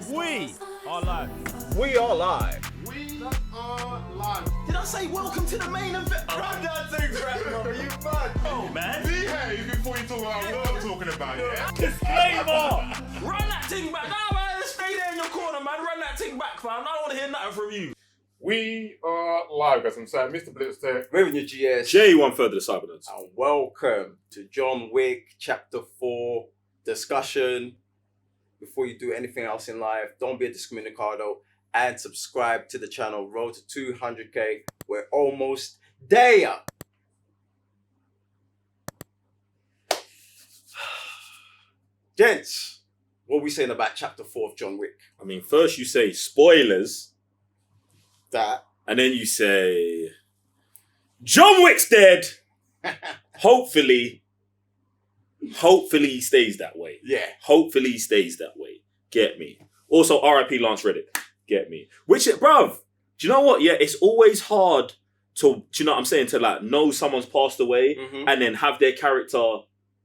We are live. We are live. We are live. Did I say welcome to the main event? Run that thing, bro. You mad? Oh, man. Behave before you talk about what I'm talking about, yeah? Disclaimer! Run that thing back. Nah, man, stay there in your corner, man. Run that thing back, fam. I don't want to hear nothing from you. We are live, guys. I'm saying Mr. Blitz there. Revenue GS. J1 further the Cybernuts. And welcome to John Wick Chapter 4 discussion. Before you do anything else in life, don't be a discriminacado and subscribe to the channel. Road to 200k. We're almost there. Gents, what are we saying about Chapter 4 of John Wick? I mean, first you say spoilers, That. and then you say John Wick's dead. Hopefully he stays that way. Yeah. Hopefully he stays that way. Get me. Also, RIP Laurence Reddick. Get me. Which, bruv, do you know what? Yeah, it's always hard to, do you know what I'm saying? To like know someone's passed away and then have their character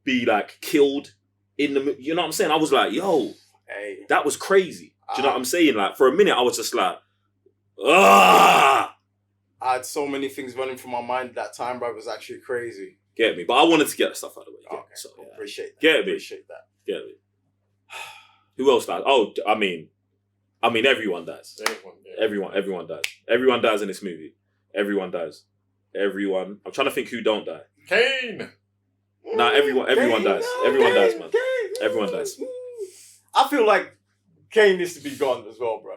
be like killed in the, you know what I'm saying? I was like, yo, Hey. that was crazy. Do you know what I'm saying? Like, for a minute, I was just like, ah, I had so many things running through my mind at that time, bro. It was actually crazy. get me. But I wanted to get that stuff out of the way. Get me. Okay, So, cool. yeah. Appreciate that. Get me. Appreciate that. Get me. Who else dies? Oh, I mean, everyone dies. Everyone dies. Everyone dies in this movie. Everyone dies. Everyone. I'm trying to think who don't die. Kane. Nah, everyone dies. Everyone dies, man. Everyone dies. I feel like Kane needs to be gone as well, bro.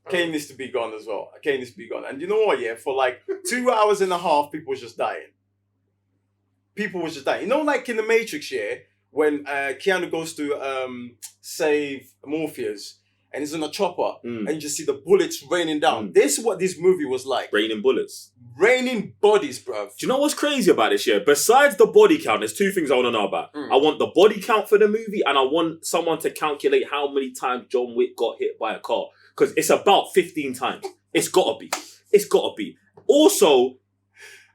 Kane needs to be gone as well. Kane needs to be gone. And you know what, yeah? For like 2 hours and a half, people was just dying. People was just dying. You know, like in The Matrix, yeah? When Keanu goes to save Morpheus and he's in a chopper and you just see the bullets raining down. This is what this movie was like. Raining bullets. Raining bodies, bro. Do you know what's crazy about this, yeah? Besides the body count, there's two things I want to know about. I want the body count for the movie and I want someone to calculate how many times John Wick got hit by a car. Because it's about 15 times. It's gotta be. It's gotta be. Also,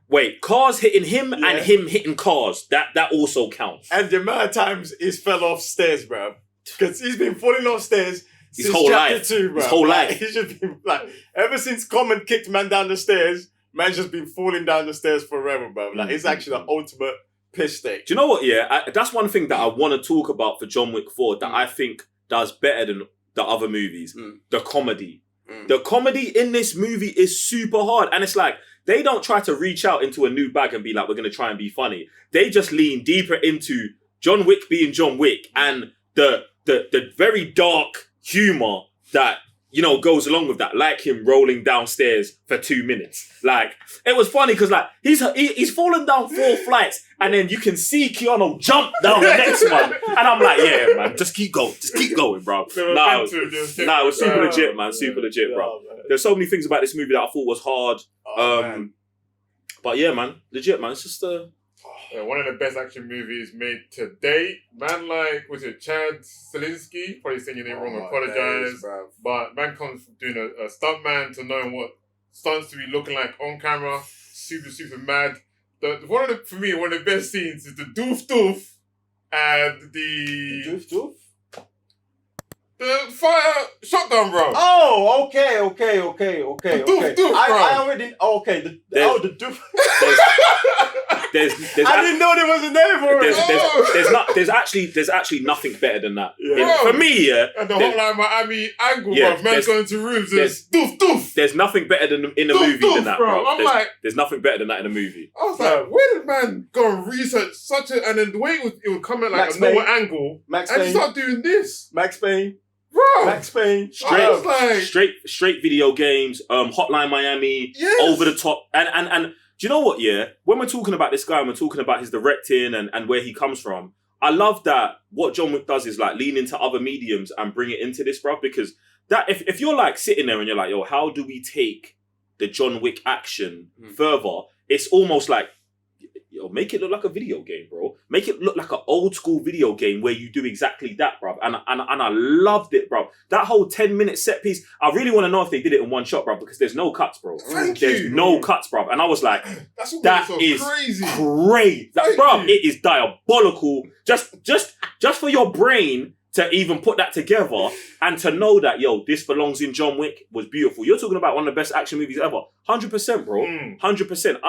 wait, cars hitting him and him hitting cars. That also counts. And the amount of times he's fell off stairs, bro. Because he's been falling off stairs His since whole chapter life. 2, bro. His whole Like, life. He's just been like, ever since Common kicked man down the stairs, man's just been falling down the stairs forever, bro. Like, it's actually the ultimate piss take. Do you know what, yeah? That's one thing that I want to talk about for John Wick 4 that I think does better than the other movies. The comedy. The comedy in this movie is super hard. And it's like, they don't try to reach out into a new bag and be like, we're going to try and be funny. They just lean deeper into John Wick being John Wick and the very dark humor that, you know, goes along with that. Like him rolling downstairs for 2 minutes. Like, it was funny because like, he's fallen down 4 flights and then you can see Keanu jump down the next one. And I'm like, yeah, man, just keep going. Just keep going, bro. Nah, it was super legit, man. Super legit, bro. There's so many things about this movie that I thought was hard. Man. But yeah, man, legit, man. It's just One of the best action movies made to date. Man, like, was it Chad Zielinski? Probably saying your name wrong, apologize. But man comes from doing a stunt man to knowing what stunts to be looking like on camera. Super, super mad. For me, one of the best scenes is the doof doof and the Doof doof? the fire shotgun, bro. Oh, okay. The doof doof, bro. I already, okay. The doof. there's I didn't know there was a name for it. there's actually nothing better than that. Yeah. For me, yeah. And the Hotline Miami angle, Yeah, bro. Man going to rooms and there's- doof doof. There's nothing better than in a Doof, movie doof, than that, bro. bro. I'm like- There's nothing better than that in a movie. I was like, where did man go and research such a... And then the way it would come at like Max a normal Payne. angle. Max and Payne. start doing this. Max Payne. Bro. Max Payne. I was like... Straight video games, Hotline Miami, Yes. over the top, and do you know what? Yeah, when we're talking about this guy, and we're talking about his directing and where he comes from. I love that what John Wick does is like lean into other mediums and bring it into this, bro. Because that if you're like sitting there and you're like, yo, how do we take the John Wick action further? It's almost like, yo, make it look like a video game, bro. Make it look like an old school video game where you do exactly that, bro. And I loved it, bro. That whole 10-minute set piece, I really want to know if they did it in one shot, bro, because there's no cuts, bro. There's no cuts, bro. And I was like, That's what that made it is so crazy. great. That, Thank bro, you. it is diabolical. Just for your brain to even put that together and to know that, yo, this belongs in John Wick was beautiful. You're talking about one of the best action movies ever. 100%, bro. 100%.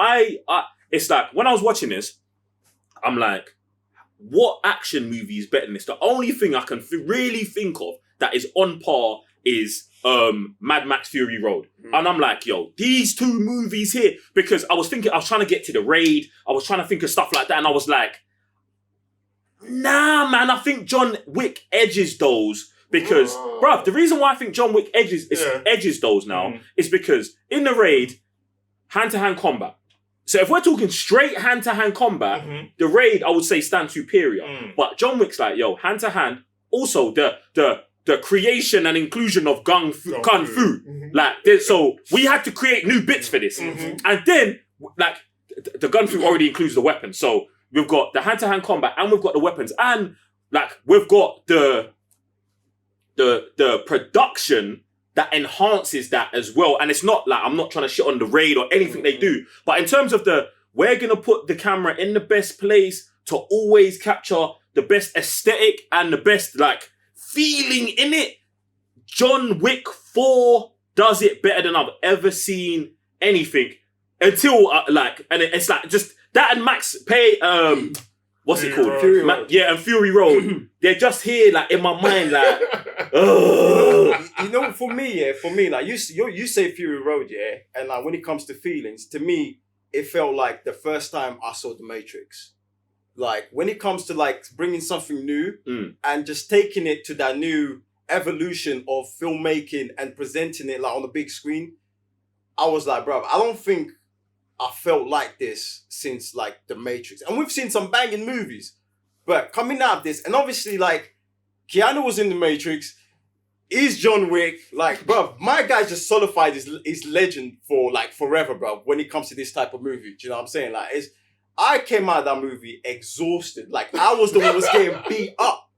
It's like, when I was watching this, I'm like, what action movie is better than this? The only thing I can really think of that is on par is Mad Max Fury Road. And I'm like, yo, these two movies here, because I was trying to get to the Raid, I was trying to think of stuff like that, and I was like, nah, man, I think John Wick edges those because, bruv, the reason why I think John Wick edges those now is because in the Raid, hand-to-hand combat. So if we're talking straight hand-to-hand combat, the Raid, I would say, stands superior. But John Wick's like, yo, hand-to-hand, also the creation and inclusion of kung fu. Like, so we had to create new bits for this. And then, like, the gun fu already includes the weapons. So we've got the hand-to-hand combat and we've got the weapons. And, like, we've got the production that enhances that as well. And it's not like, I'm not trying to shit on the Raid or anything they do. But in terms of we're going to put the camera in the best place to always capture the best aesthetic and the best, like, feeling in it. John Wick 4 does it better than I've ever seen anything until, and it's like, just that and Max Pay, what's it called? Fury Road. And Fury Road. They're just here, like, in my mind, like, you know, for me, like, you say Fury Road, yeah, and like, when it comes to feelings, to me, it felt like the first time I saw The Matrix. Like, when it comes to, like, bringing something new and just taking it to that new evolution of filmmaking and presenting it, like, on the big screen, I was like, bro, I don't think I felt like this since, like, The Matrix. And we've seen some banging movies, but coming out of this, and obviously, like, Keanu was in The Matrix, is John Wick, like, bro, my guy just solidified his legend for, like, forever, bro, when it comes to this type of movie. Do you know what I'm saying? Like, I came out of that movie exhausted. Like, I was the one who was getting beat up.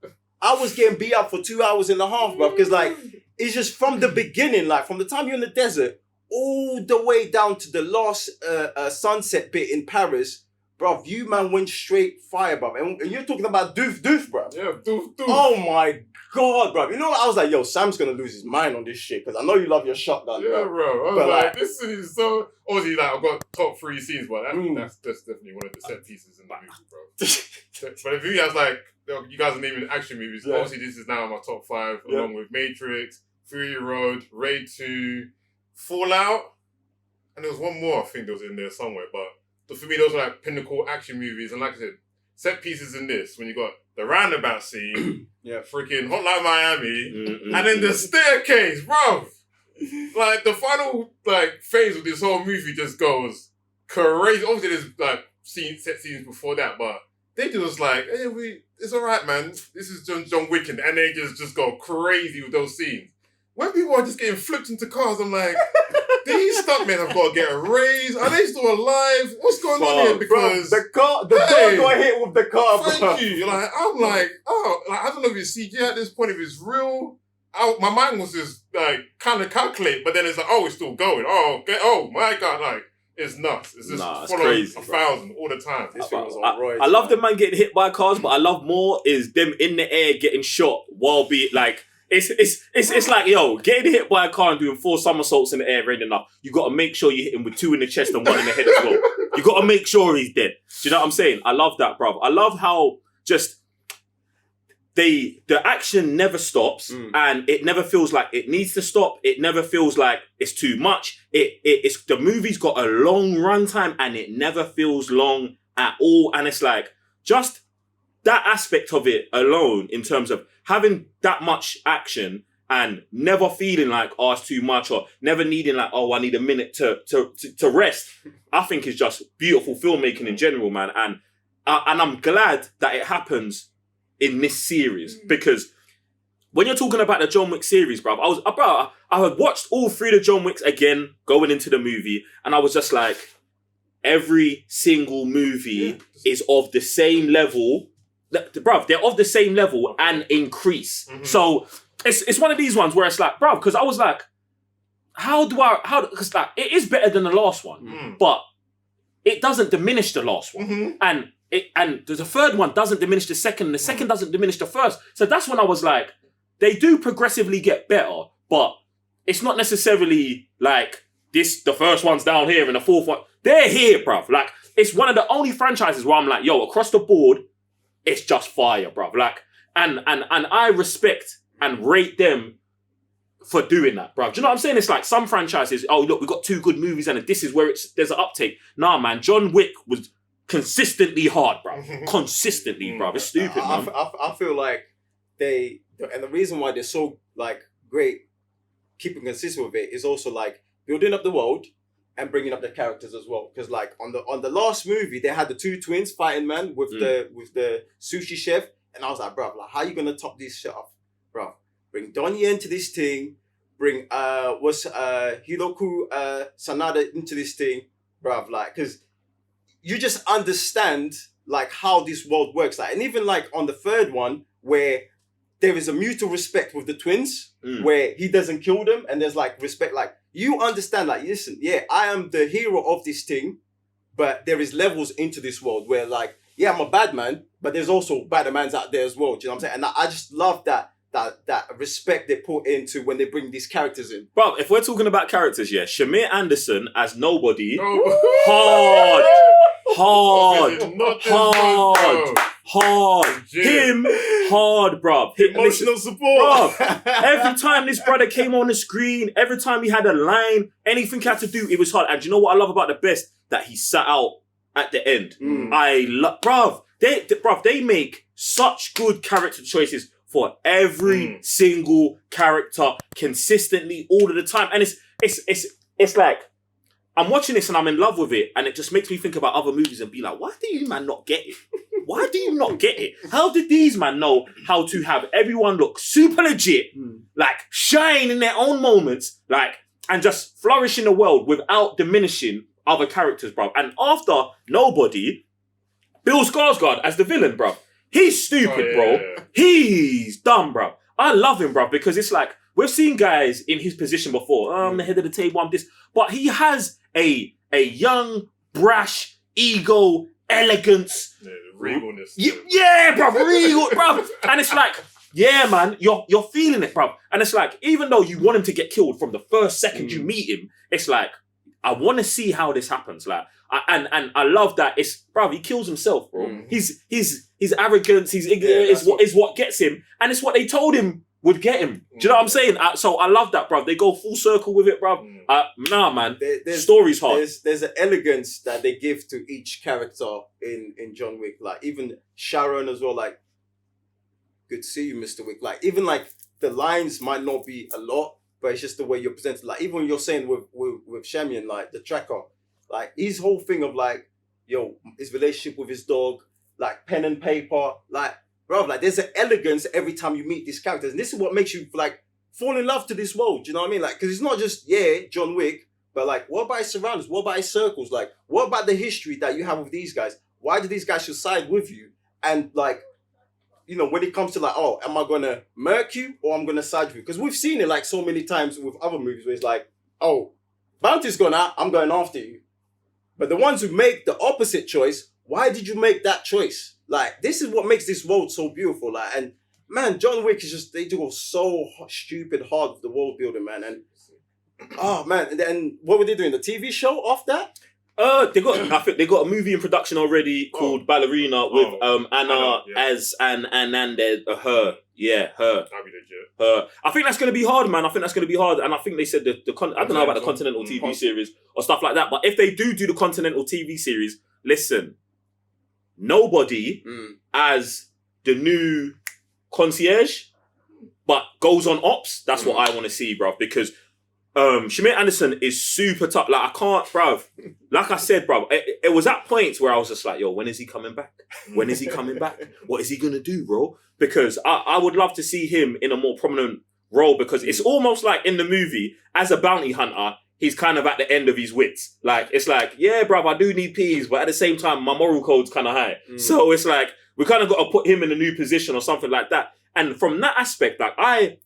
I was getting beat up for 2.5 hours, bro, because, like, it's just from the beginning, like, from the time you're in the desert, all the way down to the last sunset bit in Paris, bro, you, man, went straight fire, bro. And you're talking about doof, bro. Yeah, doof. Oh, my God, bro. You know what? I was like, yo, Sam's going to lose his mind on this shit, because I know you love your shotgun, yeah, bro. I was like, this is so... Obviously, like, I've got top 3 scenes, but that's definitely one of the set pieces in the movie, bro. But if you guys, like, you guys are naming action movies, obviously this is now my top 5, along with Matrix, Fury Road, Raid 2, Fallout, and there was one more I think that was in there somewhere, but for me, those are like pinnacle action movies, and like I said, set pieces in this, when you got the roundabout scene, freaking Hotline Miami, and then the staircase, bro. Like, the final, like, phase of this whole movie just goes crazy. Obviously, there's, like, set scenes before that, but they just like, hey, it's alright, man. This is John Wick, and they just go crazy with those scenes. When people are just getting flipped into cars, I'm like, these stuntmen have got to get a raise. Are they still alive? What's going on here? Because the dog got hit with the car, bro. Thank you. Like, I'm like, I don't know if it's CGI at this point, if it's real. My mind was just, like, kind of calculate, but then it's like, oh, it's still going. Oh, okay. Oh, my God. Like, it's nuts. It's just it's crazy, 1,000 all the time. This thing was on roids. I love the man getting hit by cars, but I love more is them in the air getting shot while being, like, it's like, yo, getting hit by a car and doing 4 somersaults in the air ain't enough. You got to make sure you hit him with 2 in the chest and 1 in the head as well. You got to make sure he's dead. Do you know what I'm saying? I love that, bruv. I love how just the action never stops and it never feels like it needs to stop. It never feels like it's too much. It's the movie's got a long runtime and it never feels long at all. And it's like just that aspect of it alone, in terms of having that much action and never feeling like, oh, it's too much, or never needing like, oh, I need a minute to rest, I think is just beautiful filmmaking in general, man. And I'm glad that it happens in this series, because when you're talking about the John Wick series, bro, I had watched all 3 of the John Wicks again going into the movie, and I was just like, every single movie is of the same level. Bruv, they're of the same level and increase. So it's one of these ones where it's like, bruv, because I was like, because like, it is better than the last one, but it doesn't diminish the last one. And and the third one doesn't diminish the second, and the second doesn't diminish the first. So that's when I was like, they do progressively get better, but it's not necessarily like this, the first one's down here and the fourth one. They're here, bruv. Like, it's one of the only franchises where I'm like, yo, across the board, it's just fire, bruv. Like, and I respect and rate them for doing that, bruv. Do you know what I'm saying? It's like some franchises, oh, look, we got 2 good movies and this is where there's an uptake. Nah, man, John Wick was consistently hard, bruv. Consistently, bruv. It's stupid, man. I feel like and the reason why they're so, like, great keeping consistent with it is also, like, building up the world and bringing up the characters as well. Because, like, on the last movie, they had the 2 twins fighting, man, with the sushi chef. And I was like, bruv, like, how are you going to top this shit off? Bruv, bring Donnie into this thing. Bring, Hiroyuki Sanada into this thing. Bruv, like, because you just understand, like, how this world works. Like, and even, like, on the third one, where there is a mutual respect with the twins, where he doesn't kill them, and there's, like, respect, like, you understand, like, listen, yeah, I am the hero of this thing, but there is levels into this world where, like, yeah, I'm a bad man, but there's also bad mans out there as well. Do you know what I'm saying? And I just love that respect they put into when they bring these characters in. Bro, if we're talking about characters, yeah, Shamier Anderson as Nobody, hard. Him, hard, bruv. Emotional support. Bruv, every time this brother came on the screen, every time he had a line, anything he had to do, it was hard. And do you know what I love about the best? That he sat out at the end. I love, bruv, they make such good character choices for every single character consistently all of the time. And it's like, I'm watching this and I'm in love with it, and it just makes me think about other movies and be like, why do you man not get it? Why do you not get it? How did these man know how to have everyone look super legit, like shine in their own moments, like, and just flourish in the world without diminishing other characters, bruv? And after Nobody, Bill Skarsgård as the villain, bruv. He's stupid, bro. He's dumb, bruv. I love him, bruv, because it's like, we've seen guys in his position before. I'm the head of the table, I'm this. But he has a young, brash, ego, elegance. Yeah, regalness. Yeah, bruv, regal, bruv. And it's like, yeah, man, you're feeling it, bruv. And it's like, even though you want him to get killed from the first second you meet him, it's like, I want to see how this happens. Like, and I love that. It's, bruv, he kills himself, bro. His arrogance, his ignorance is what gets him, and it's what they told him would get him. Do you know what I'm saying? So I love that, bruv. They go full circle with it, bruv. Nah, man. Story's hard. There's an elegance that they give to each character in John Wick. Like, even Sharon as well, like, good to see you, Mr. Wick. Like, even, like, the lines might not be a lot, but it's just the way you're presented. Like, even when you're saying with Shamier, like, the tracker, like, his whole thing of, like, yo, his relationship with his dog, like, pen and paper, like, bro, like, there's an elegance every time you meet these characters. And this is what makes you, like, fall in love to this world. Do you know what I mean? Like, because it's not just, John Wick, but, like, what about his surroundings? What about his circles? Like, what about the history that you have with these guys? Why do these guys should side with you? And, like, you know, when it comes to, like, oh, am I going to murk you or I'm going to side with you? Because we've seen it, like, so many times with other movies where it's like, oh, bounty's gone out, I'm going after you. But the ones who make the opposite choice, why did you make that choice? Like, this is what makes this world so beautiful. Like, and man, John Wick is just, they do go so stupid hard with the world building, man. And oh man, and then what were they doing? The TV show off that? I think they got a movie in production already called Ballerina with Anna as and her. Yeah, her. That'd be legit. Her. I think that's gonna be hard, man. I think that's gonna be hard. And I think they said I don't know about the Continental TV series or stuff like that. But if they do the Continental TV series, listen, Nobody as the new concierge, but goes on ops. That's what I want to see, bruv. Because Shamier Anderson is super tough. Like, I can't, bruv. Like I said, bruv, it was at points where I was just like, yo, when is he coming back? When is he coming back? What is he gonna do, bro? Because I would love to see him in a more prominent role, because it's almost like in the movie, as a bounty hunter, he's kind of at the end of his wits. Like, it's like, yeah, bruv, I do need peas, but at the same time, my moral code's kind of high. So it's like, we kind of got to put him in a new position or something like that. And from that aspect, like, I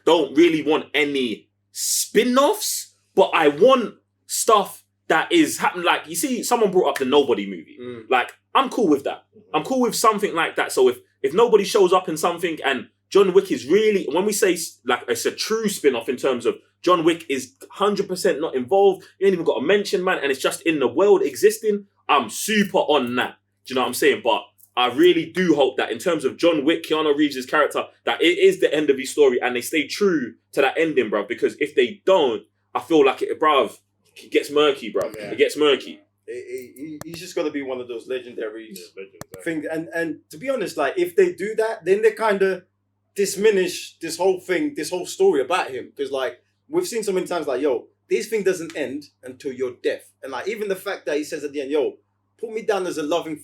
don't really want any spin-offs, but I want stuff that is happening. Like, you see, someone brought up the Nobody movie. Like, I'm cool with that. I'm cool with something like that. So if nobody shows up in something and John Wick is really, when we say like it's a true spin-off in terms of John Wick is 100% not involved, you ain't even got to mention, man, and it's just in the world existing, I'm super on that. Do you know what I'm saying? But I really do hope that in terms of John Wick, Keanu Reeves' character, that it is the end of his story and they stay true to that ending, bruv. Because if they don't, I feel like it gets murky, bruv. Yeah. It gets murky. He's just got to be one of those legendary things. And to be honest, like, if they do that, then they kind of diminish this whole thing, this whole story about him. Because, like, we've seen so many times, like, yo, this thing doesn't end until you're deaf. And, like, even the fact that he says at the end, yo, put me down as a loving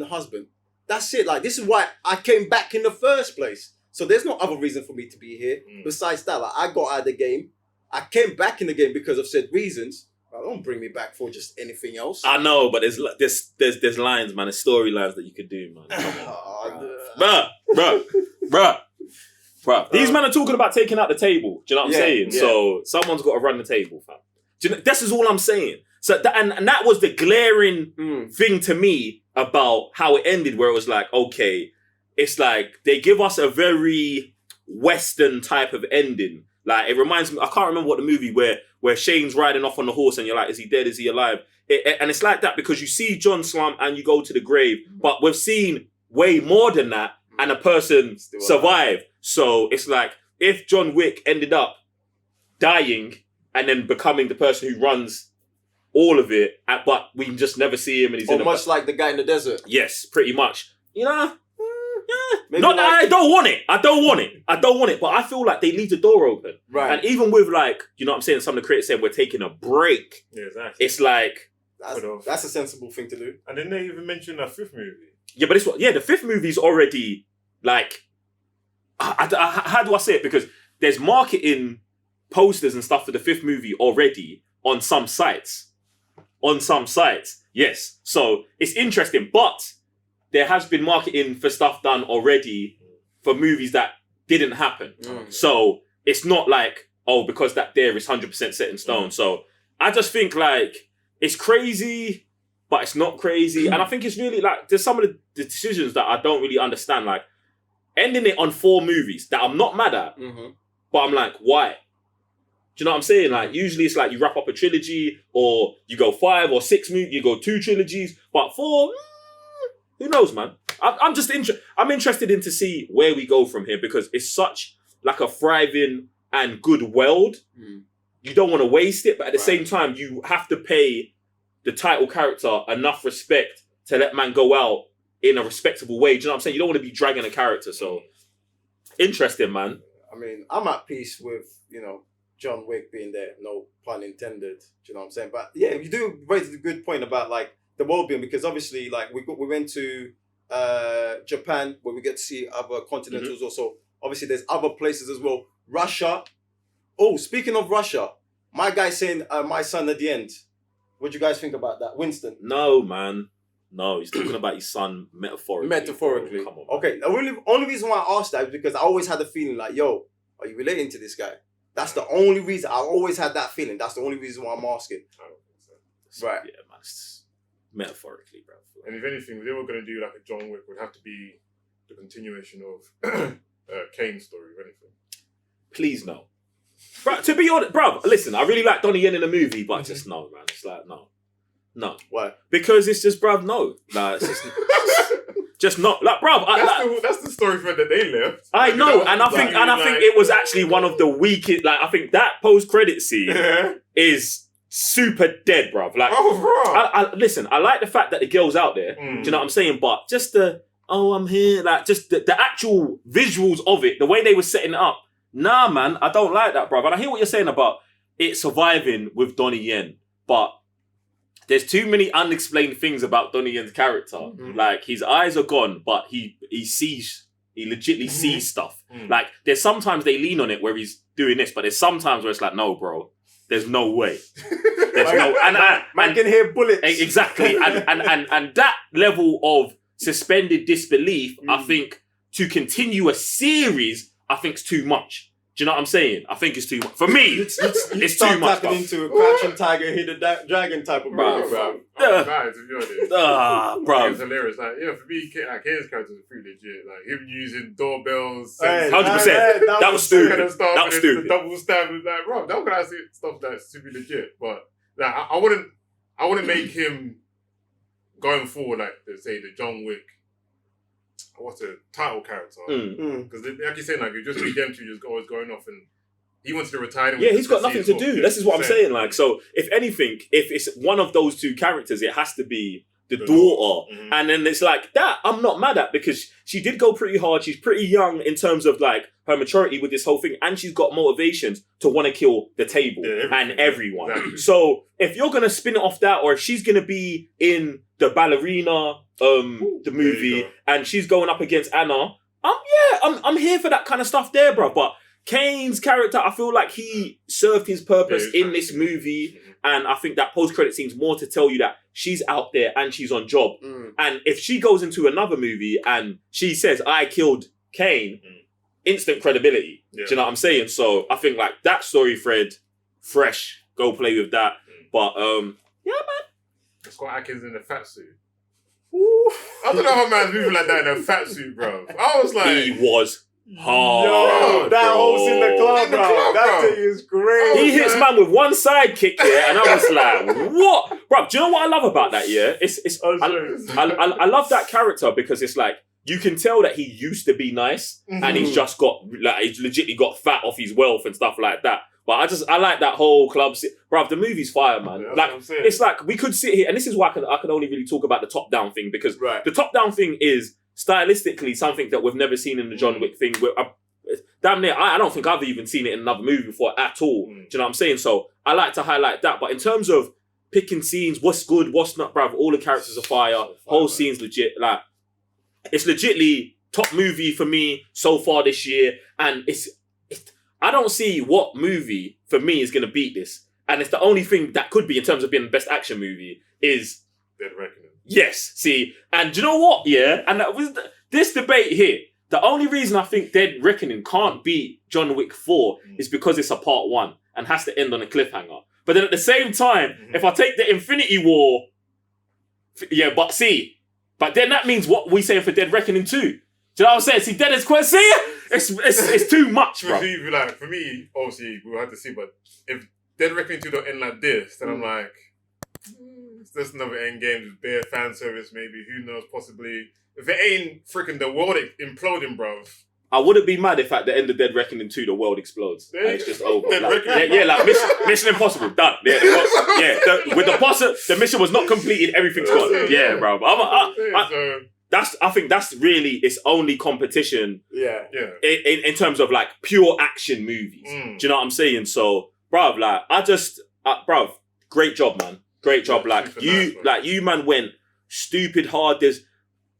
husband. That's it. Like, this is why I came back in the first place. So there's no other reason for me to be here. Besides that, like, I got out of the game. I came back in the game because of said reasons. Don't bring me back for just anything else. I know, but there's lines, man. There's storylines that you could do, man. Bruh. These men are talking about taking out the table. Do you know what I'm saying? Yeah. So someone's got to run the table, fam. Do you know, this is all I'm saying. So and that was the glaring thing to me about how it ended, where it was like, okay, it's like they give us a very Western type of ending. Like, it reminds me, I can't remember what the movie where Shane's riding off on the horse and you're like, is he dead? Is he alive? And it's like that because you see John slump and you go to the grave, but we've seen way more than that and a person survived. So it's like, if John Wick ended up dying and then becoming the person who runs all of it, but we can just never see him and he's much like the guy in the desert. Yes, pretty much. You know? Not that I don't want it. I don't want it. But I feel like they leave the door open. Right. And even with, like, you know what I'm saying, some of the critics said we're taking a break. Yeah, exactly. It's like... That's a sensible thing to do. And then they even mentioned a fifth movie. Yeah, but the fifth movie's already, like... how do I say it? Because there's marketing posters and stuff for the fifth movie already on some sites. Yes. So it's interesting, but there has been marketing for stuff done already for movies that didn't happen. So it's not like, oh, because that there is 100% set in stone. So I just think, like, it's crazy, but it's not crazy. And I think it's really, like, there's some of the decisions that I don't really understand. Like, ending it on 4 movies that I'm not mad at, but I'm like, why? Do you know what I'm saying? Like, usually it's like you wrap up a trilogy, or you go 5 or 6 movies, you go 2 trilogies, but 4, who knows, man? I'm just I'm interested in to see where we go from here, because it's such like a thriving and good world. You don't want to waste it, but at the same time, you have to pay the title character enough respect to let man go out in a respectable way. Do you know what I'm saying? You don't want to be dragging a character. So interesting, man. I mean, I'm at peace with, you know, John Wick being there, no pun intended. Do you know what I'm saying? But yeah, you do raise a good point about, like, the world building, because obviously, like, we went to Japan, where we get to see other continentals also. Obviously, there's other places as well. Russia. Oh, speaking of Russia, my guy saying my son at the end. What do you guys think about that? Winston? No, man. No, he's talking about his son metaphorically. Metaphorically. Come on, okay, the only reason why I asked that is because I always had the feeling like, yo, are you relating to this guy? That's the only reason. I always had that feeling. That's the only reason why I'm asking. I don't think so. Right. Yeah, man. Metaphorically, bro. And if anything, if they were going to do like a John Wick, it would have to be the continuation of Kane's story, if anything. Please, no. Bro, to be honest, bro, listen, I really like Donnie Yen in the movie, but just no, man. It's like, no. No. Why? Because it's just, bruv, no. Like, it's just not. Like, bruv. That's the story thread that they left. I know, and I think it was actually one of the weakest. Like, I think that post-credit scene is super dead, bruv. Like, listen, I like the fact that the girl's out there. Do you know what I'm saying? But just I'm here, like, just the actual visuals of it, the way they were setting it up. Nah, man, I don't like that, bruv. And I hear what you're saying about it surviving with Donnie Yen, but there's too many unexplained things about Donnie Yen's character. Like, his eyes are gone, but he legitimately sees stuff. Like, there's sometimes they lean on it where he's doing this, but there's sometimes where it's like, no, bro, there's no way. There's no, man can hear bullets. Exactly. And that level of suspended disbelief, I think, to continue a series, I think is too much. Do you know what I'm saying? I think it's too much. For me, it's too much. Tapping into a crouching tiger, hidden dragon type of movie, bro. I'm mad, to be honest. Bro. It's hilarious. Like, for me, like, Kane's character is pretty legit. Like, him using doorbells, 100%. That was stupid. Kind of stuff, That was stupid. The double stab, like, bro, that kind of stuff that's super legit. But like, I wouldn't make him going forward like, say, the John Wick. What's the title character? Because like you said, like you just be them two just always going off, and he wants to retire. Yeah, he's got nothing to do. This is what I'm saying. Like, so if anything, if it's one of those two characters, it has to be the daughter. And then it's like that. I'm not mad at because she did go pretty hard. She's pretty young in terms of like her maturity with this whole thing, and she's got motivations to want to kill the table and everyone. Exactly. So if you're gonna spin it off that, or if she's gonna be in the ballerina. The movie, and she's going up against Anna. I'm here for that kind of stuff there, bro. But Kane's character, I feel like he served his purpose in this movie, and I think that post-credit scene's more to tell you that she's out there and she's on job. And if she goes into another movie and she says, "I killed Kane," instant credibility. Do you know what I'm saying? So I think like that story thread, fresh. Go play with that. But yeah, man. Scott Adkins in a fat suit. Ooh. I don't know how man's moving like that in a fat suit, bro. I was like, he was hard. Yo, that host in the club, bro. That thing is great. He hits man with one side kick here, and I was like, what? Bro, do you know what I love about that, yeah? I love that character because it's like, you can tell that he used to be nice, and he's just got, like, he's legitimately got fat off his wealth and stuff like that. But I like that whole club. Bruv, the movie's fire, man. Yeah, like, it's like, we could sit here, and this is why I can only really talk about the top-down thing, because the top-down thing is stylistically something that we've never seen in the John Wick thing. Damn near, I don't think I've even seen it in another movie before at all. Do you know what I'm saying? So I like to highlight that. But in terms of picking scenes, what's good, what's not, bruv, all the characters are fire. Whole scene's legit. Like, it's legitly top movie for me so far this year, and I don't see what movie for me is going to beat this. And it's the only thing that could be in terms of being the best action movie is Dead Reckoning. Yes, see, and do you know what? Yeah, and that was this debate here. The only reason I think Dead Reckoning can't beat John Wick 4 is because it's a part 1 and has to end on a cliffhanger. But then at the same time, if I take the Infinity War, but then that means what we saying for Dead Reckoning 2. Do you know what I'm saying? See, Dead is quite, see, it's too much, bro. Like, for me, obviously, we'll have to see, but if Dead Reckoning 2 don't end like this, then I'm like, it's just another end game, just bare fan service, maybe, who knows, possibly. If it ain't freaking the world imploding, bro. I wouldn't be mad if at the end of Dead Reckoning 2, the world explodes. And it's just over. Like Mission Impossible, done. With the possum, the mission was not completed, everything's gone. Yeah, bro. I think that's really its only competition. In terms of like pure action movies. Do you know what I'm saying? So, bruv, like bruv, great job, man. Great job. You man went stupid hard.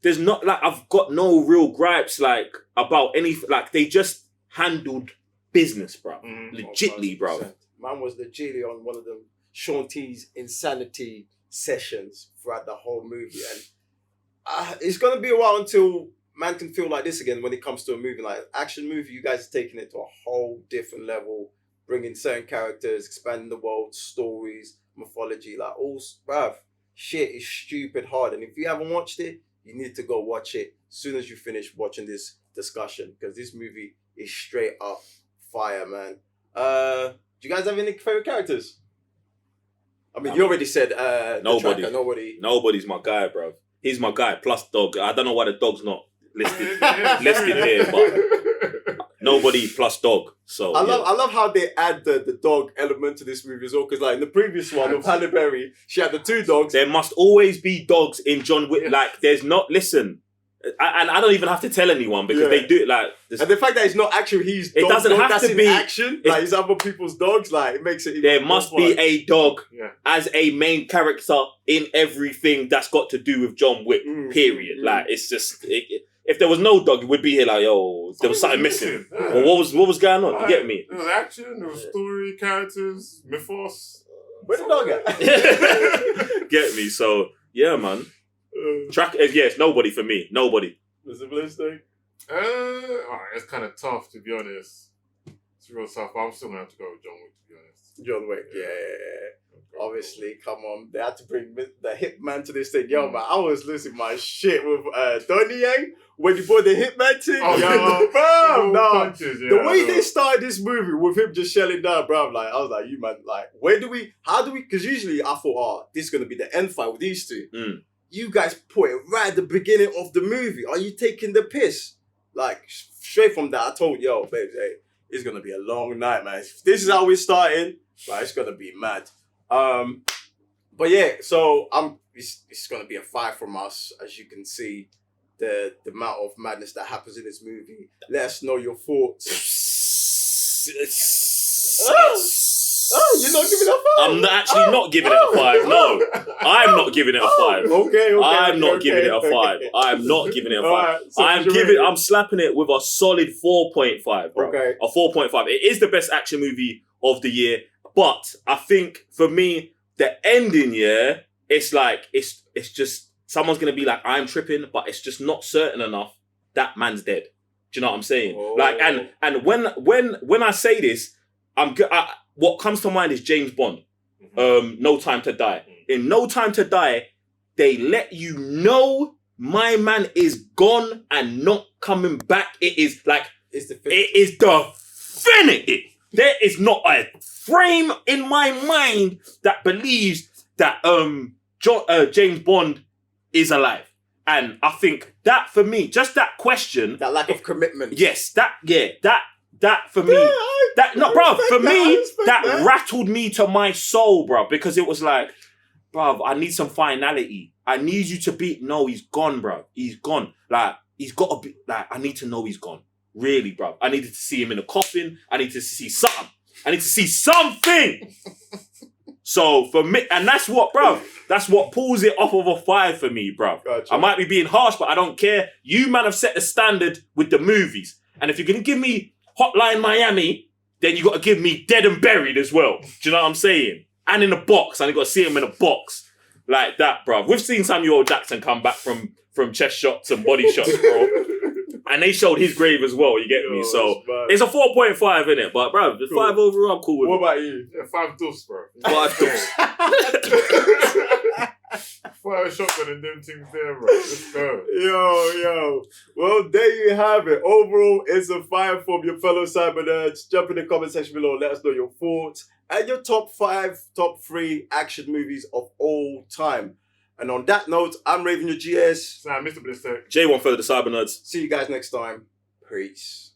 There's not like I've got no real gripes like about anything. Like they just handled business, bro. Legitly, bro. Man was legitly on one of them Sean T's insanity sessions throughout the whole movie, and it's gonna be a while until man can feel like this again when it comes to a movie like action movie. You guys are taking it to a whole different level, bringing certain characters, expanding the world, stories, mythology, like all, bruv. Shit is stupid hard, and if you haven't watched it, you need to go watch it as soon as you finish watching this discussion, because this movie is straight up fire, man. Do you guys have any favorite characters? I mean, you already said nobody. Nobody's my guy, bro. He's my guy, plus dog. I don't know why the dog's not listed here, but nobody plus dog. So I love how they add the dog element to this movie as well, because like in the previous one of Halle Berry, she had the 2 dogs. There must always be dogs in John Wick. Yes. Like there's not. Listen, and I don't even have to tell anyone because they do it like. And the fact that it's not actually his dog, it doesn't have to be action. Like it's other people's dogs. Like it makes it. There must be a dog as a main character in everything that's got to do with John Wick. Period. Like it's just. If there was no dog, it would be here like, yo, there was something missing. Well, what was going on? You get me? There was action, there was story, characters, mythos. Where's the dog at? Get me? So, yeah, man. It's nobody for me. Nobody. Was it ballistic? It's kind of tough, to be honest. It's to go South, I'm still gonna have to go with John Wick, to be honest. John Wick, yeah. Obviously, come on. They had to bring the hitman to this thing. Yo, man, I was losing my shit with Donnie when he brought the hitman to. Oh, yeah. Bro, no. Punches, The way they started this movie with him just shelling down, bro, like, I was like, you man, like, how do we, because usually I thought, oh, this is going to be the end fight with these two. You guys put it right at the beginning of the movie. Are you taking the piss? Like, straight from that, I told, yo, babes, hey, it's going to be a long night, man. If this is how we're starting, like, it's going to be mad. But yeah, so it's going to be a 5 from us, as you can see. The amount of madness that happens in this movie. Let us know your thoughts. You're not giving it a 5? I'm actually not giving it a 5. No, I'm not giving it a 5. Okay. I'm not giving it a 5. I'm not giving it a 5. Right, so I'm slapping it with a solid 4.5, bro. Okay. A 4.5. It is the best action movie of the year, but I think for me, the ending, it's like it's just. Someone's going to be like, I'm tripping, but it's just not certain enough that man's dead. Do you know what I'm saying? Oh. Like, and when I say this, what comes to mind is James Bond. No Time to Die. In No Time to Die, they let you know my man is gone and not coming back. It is like, it is definitive. There is not a frame in my mind that believes that James Bond is alive. And I think that for me, just that question, that lack of commitment. Yes, that for me, that rattled me to my soul, bro, because it was like, bro, I need some finality. I need you to be, no, he's gone, bro. He's gone. Like, he's got to be, like, I need to know he's gone. Really, bro. I needed to see him in a coffin. I need to see something. I need to see something. So for me, and that's what pulls it off of a 5 for me, bro. Gotcha. I might be being harsh, but I don't care. You, man, have set the standard with the movies. And if you're going to give me Hotline Miami, then you got to give me Dead and Buried as well. Do you know what I'm saying? And in a box. And you got to see him in a box. Like that, bro. We've seen Samuel Jackson come back from chest shots and body shots, bro. And they showed his grave as well, you get me? So it's a 4.5 in it, but bro, the 5 overall, I'm cool with. What about you? Yeah, 5 dubs, bro. 5 dubs. Fire shotgun and them things there, bro. Let's go. Yo. Well, there you have it. Overall, it's a 5 from your fellow cyber nerds. Jump in the comment section below. Let us know your thoughts and your top 3 action movies of all time. And on that note, I'm Raven your GS. Mr. Blister. J1 for the Cyber Nerds. See you guys next time. Peace.